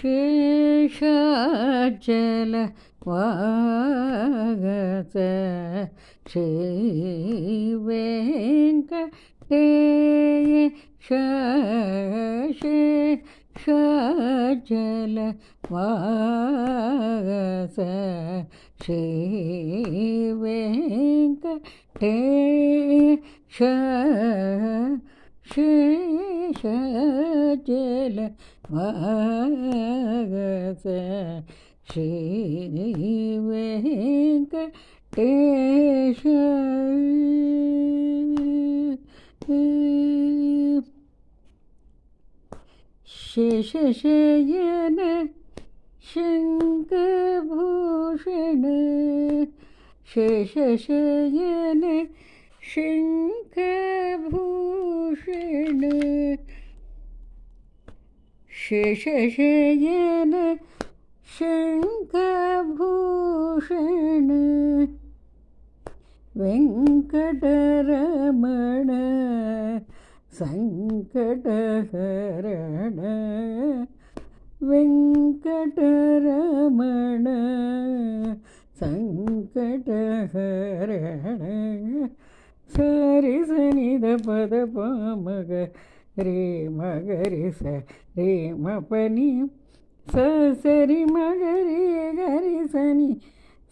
शेषाचल वागस श्रीवेङ्कटेश शेषाचल वागस श्रीवेङ्कटेश शेषाचल वागस श्रीवेङ्कटेश शेषशयन शङ्खभूषण शेषशयन शङ्खभूषण शेषशयन शङ्खभूषण वेङ्कटरमण सङ्कटहरण वेङ्कटरमण सङ्कटहरण सरि सनि द पद प मग रे मगरि स रे म पनि स सरि मगरि गरि सनि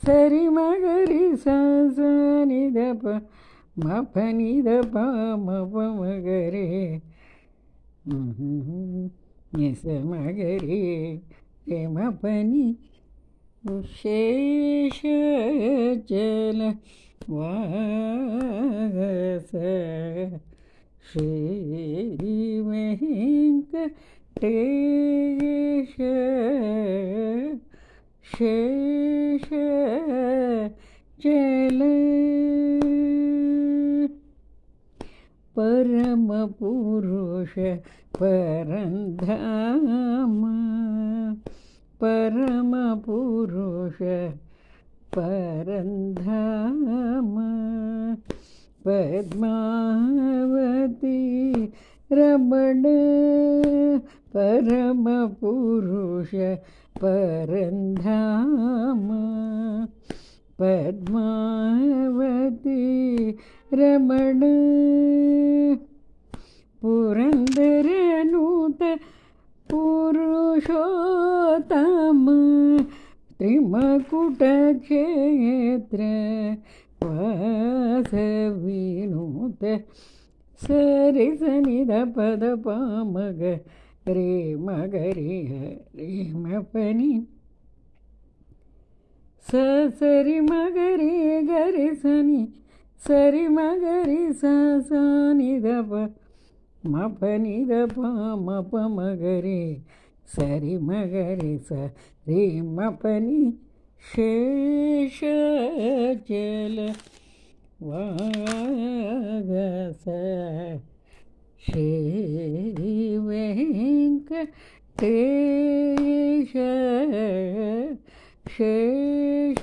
सरि मगरि स सनि द प म पनि द प म प मगरे स मगरि रे म पनि शेषाचल वागस श्रीवेङ्कटेश शेषाचल परमपुरुष परन्धाम परमपुरुष परन्धाम पद्मावती रमण परमपुरुष परन्धाम पद्मावती रमण पुरन्दरनूत पुरुषोत्तम त्रिमकुटक्षेत्र वासविनुत सरि सनि द पद प मग रे मगरि रे म पनि स सरि मगरि गरि सनि सरि मगरि स सनि द प म पनि द प म प मगरि सरि मगरि स रे म पनि शेषाचल वागस श्रीवेङ्कटेश शेषाचल